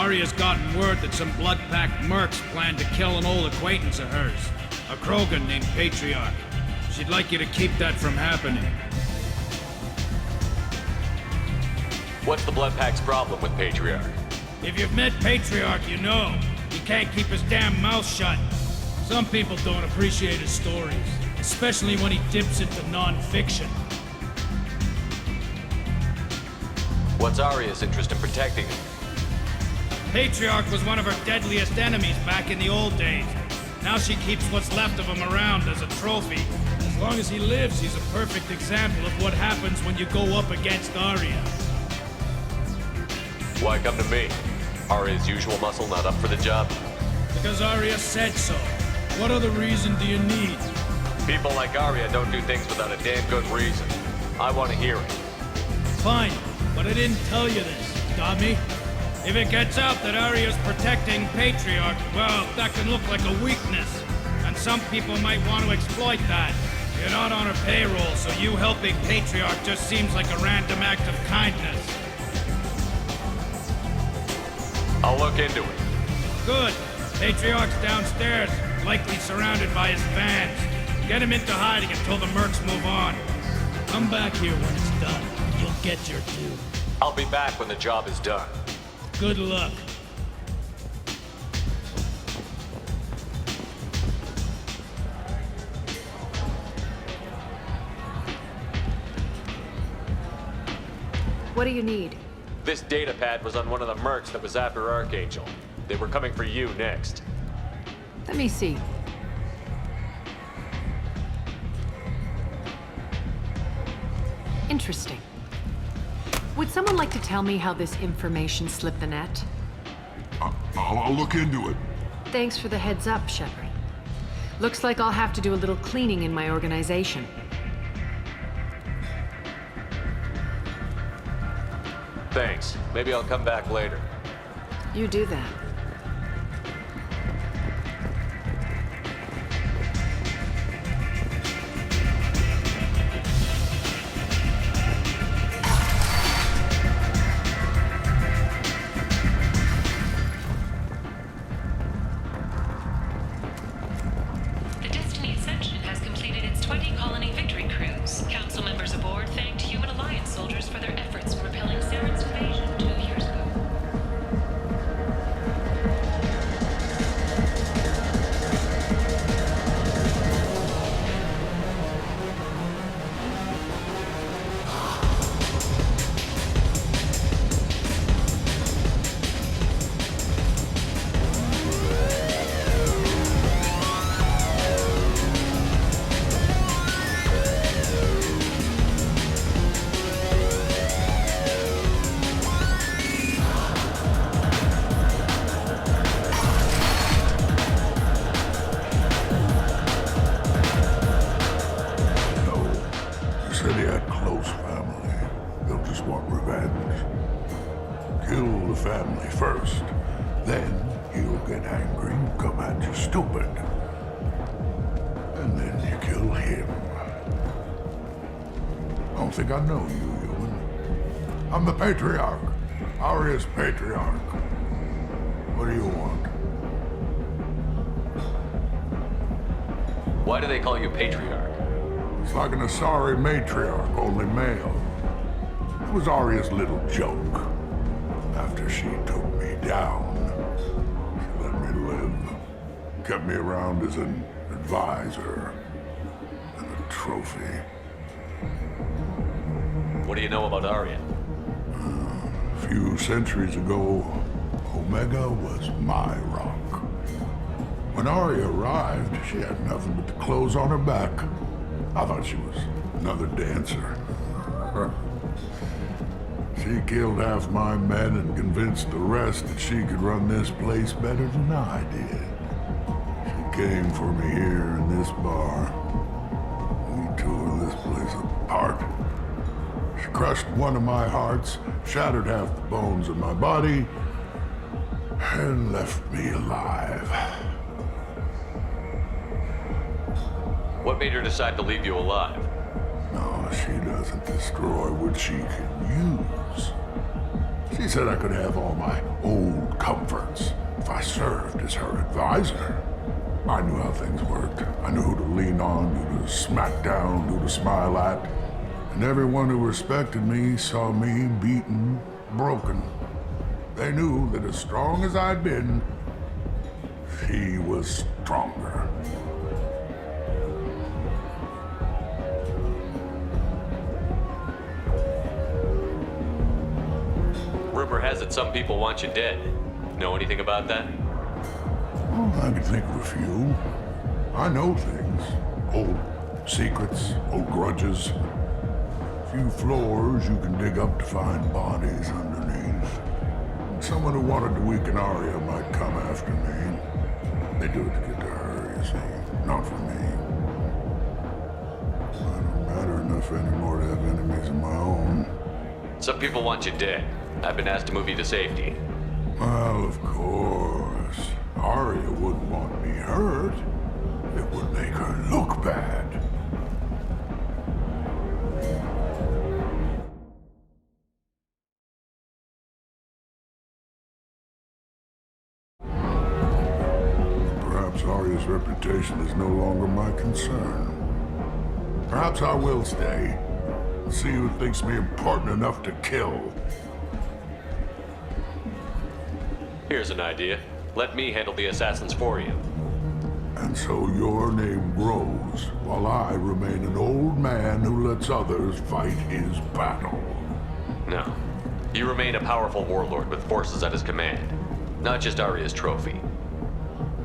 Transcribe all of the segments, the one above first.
Arya's gotten word that some blood-packed mercs plan to kill an old acquaintance of hers, a Krogan named Patriarch. She'd like you to keep that from happening. What's the Blood Pack's problem with Patriarch? If you've met Patriarch, you know. He can't keep his damn mouth shut. Some people don't appreciate his stories, especially when he dips into non-fiction. What's Arya's interest in protecting him? Patriarch was one of her deadliest enemies back in the old days. Now she keeps what's left of him around as a trophy. As long as he lives, he's a perfect example of what happens when you go up against Arya. Why come to me? Arya's usual muscle not up for the job? Because Arya said so. What other reason do you need? People like Arya don't do things without a damn good reason. I want to hear it. Fine, but I didn't tell you this, dummy. If it gets out that Arya's protecting Patriarch, well, that can look like a weakness. And some people might want to exploit that. You're not on her payroll, so you helping Patriarch just seems like a random act of kindness. I'll look into it. Good. Patriarch's downstairs, likely surrounded by his fans. Get him into hiding until the mercs move on. Come back here when it's done. You'll get your due. I'll be back when the job is done. Good luck. What do you need? This data pad was on one of the mercs that was after Archangel. They were coming for you next. Let me see. Interesting. Would someone like to tell me how this information slipped the net? I'll look into it. Thanks for the heads up, Shepard. Looks like I'll have to do a little cleaning in my organization. Thanks. Maybe I'll come back later. You do that. The Destiny Ascension has completed its 20 colony victory cruise. Council members aboard thanked Human Alliance soldiers for their efforts in repelling Saren's invasion 2 years ago. Kill the family first. Then he'll get angry and come at you stupid. And then you kill him. I don't think I know you, Ewan. I'm the Patriarch. Arya's Patriarch. What do you want? Why do they call you Patriarch? It's like an Asari matriarch, only male. It was Arya's little joke. After she took me down, she let me live. Kept me around as an advisor and a trophy. What do you know about Arya? A few centuries ago, Omega was my rock. When Arya arrived, she had nothing but the clothes on her back. I thought she was another dancer. She killed half my men and convinced the rest that she could run this place better than I did. She came for me here in this bar. We tore this place apart. She crushed one of my hearts, shattered half the bones in my body, and left me alive. What made her decide to leave you alive? No, she doesn't destroy what she can use. She said I could have all my old comforts if I served as her advisor. I knew how things worked. I knew who to lean on, who to smack down, who to smile at. And everyone who respected me saw me beaten, broken. They knew that as strong as I'd been, she was stronger. Rumor has it some people want you dead. Know anything about that? Well, I can think of a few. I know things. Old secrets, old grudges. A few floors you can dig up to find bodies underneath. Someone who wanted to weaken Arya might come after me. They do it to get to her, you see. Not for me. I don't matter enough anymore to have enemies of my own. Some people want you dead. I've been asked to move you to safety. Well, of course. Arya wouldn't want me hurt. It would make her look bad. Perhaps Arya's reputation is no longer my concern. Perhaps I will stay. See who thinks me important enough to kill. Here's an idea. Let me handle the assassins for you. And so your name grows, while I remain an old man who lets others fight his battle. No. You remain a powerful warlord with forces at his command. Not just Arya's trophy.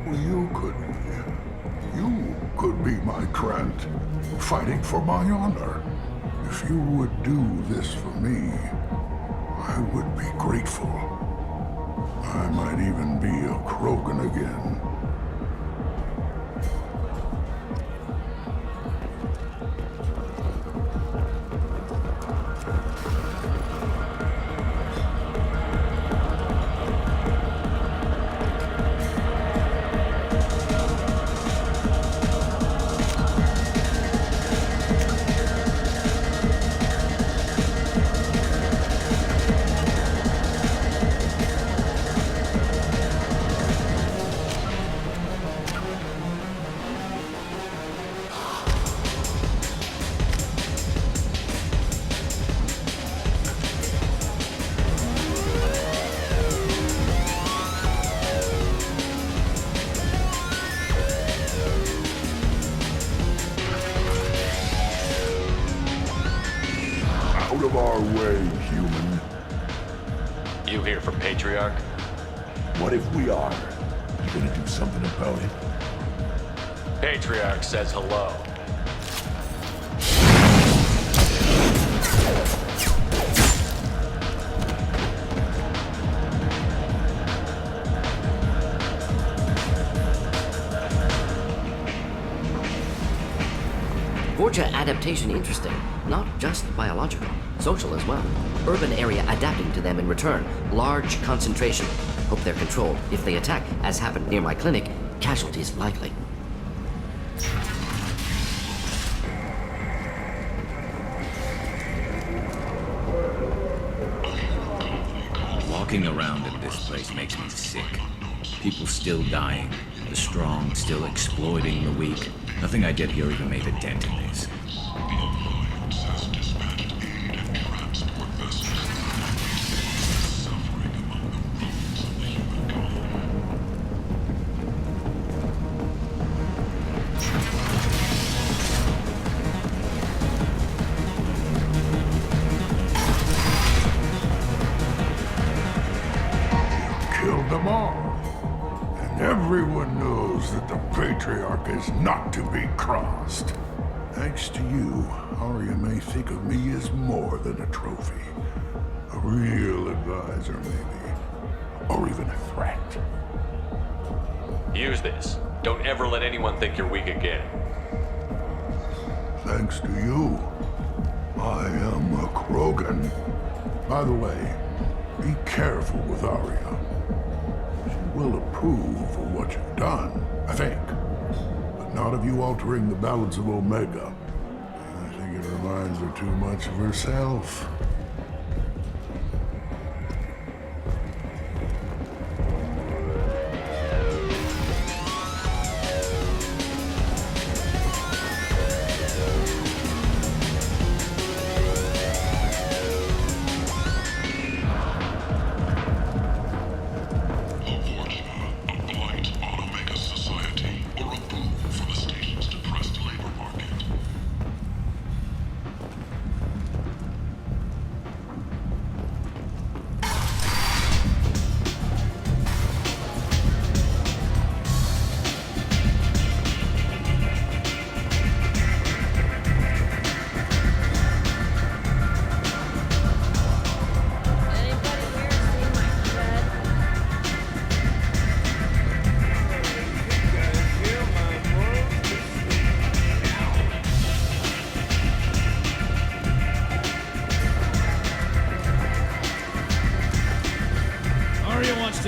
Well, you could be my Trent, fighting for my honor. If you would do this for me, I would be grateful. I might even be a Krogan again. Out of our way, human. You here from Patriarch? What if we are? You gonna do something about it? Patriarch says hello. Forja adaptation interesting. Not just biological, social as well. Urban area adapting to them in return. Large concentration. Hope they're controlled. If they attack, as happened near my clinic, casualties likely. Walking around in this place makes me sick. People still dying. The strong still exploiting the weak. Nothing I did here even made a dent in this. Killed them all. And everyone knows that the Patriarch is not to be crossed. Thanks to you, Arya may think of me as more than a trophy. A real advisor, maybe. Or even a threat. Use this. Don't ever let anyone think you're weak again. Thanks to you, I am a Krogan. By the way, be careful with Arya. She will approve of what you've done, I think. But not of you altering the balance of Omega. I think it reminds her too much of herself.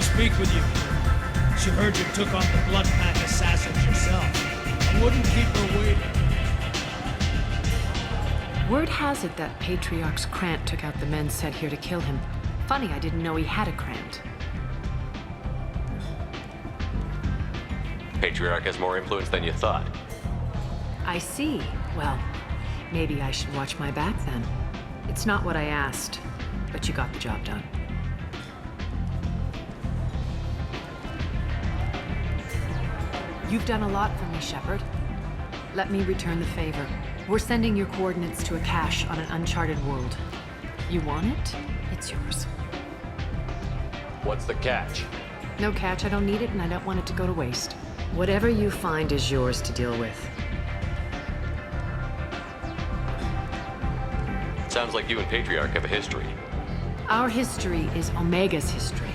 to speak with you. She heard you took on the Blood Pack assassins yourself. I wouldn't keep her waiting. Word has it that Patriarch's Krant took out the men sent here to kill him. Funny, I didn't know he had a Krant. Patriarch has more influence than you thought. I see. Well, maybe I should watch my back then. It's not what I asked, but you got the job done. You've done a lot for me, Shepard. Let me return the favor. We're sending your coordinates to a cache on an uncharted world. You want it? It's yours. What's the catch? No catch, I don't need it, and I don't want it to go to waste. Whatever you find is yours to deal with. Sounds like you and Patriarch have a history. Our history is Omega's history.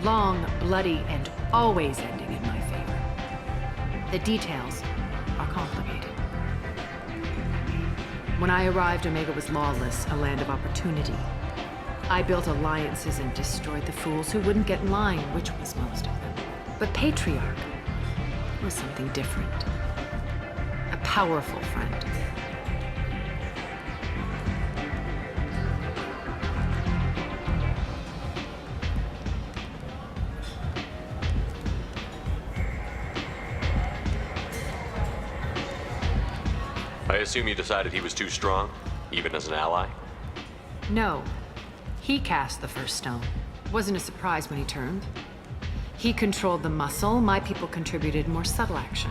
Long, bloody, and always ending in my favor. The details are complicated. When I arrived, Omega was lawless, a land of opportunity. I built alliances and destroyed the fools who wouldn't get in line, which was most of them. But Patriarch was something different. A powerful friend. I assume you decided he was too strong, even as an ally? No. He cast the first stone. Wasn't a surprise when he turned. He controlled the muscle, my people contributed more subtle action.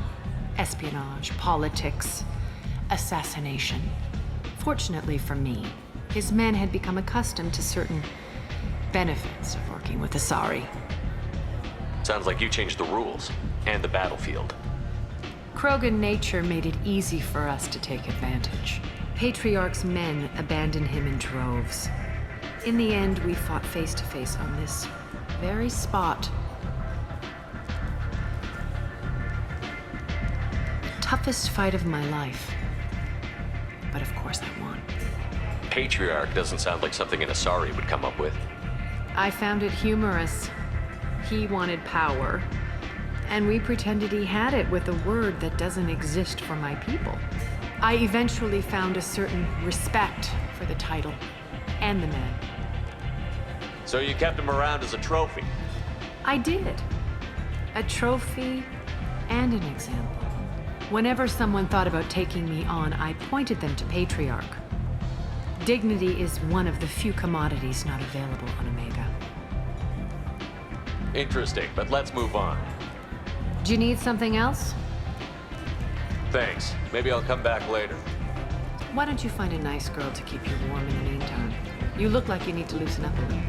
Espionage, politics, assassination. Fortunately for me, his men had become accustomed to certain benefits of working with Asari. Sounds like you changed the rules, and the battlefield. Krogan nature made it easy for us to take advantage. Patriarch's men abandoned him in droves. In the end, we fought face to face on this very spot. The toughest fight of my life. But of course I won. Patriarch doesn't sound like something an Asari would come up with. I found it humorous. He wanted power, and we pretended he had it with a word that doesn't exist for my people. I eventually found a certain respect for the title and the men. So you kept him around as a trophy? I did. A trophy and an example. Whenever someone thought about taking me on, I pointed them to Patriarch. Dignity is one of the few commodities not available on Omega. Interesting, but let's move on. Do you need something else? Thanks. Maybe I'll come back later. Why don't you find a nice girl to keep you warm in the meantime? You look like you need to loosen up a little.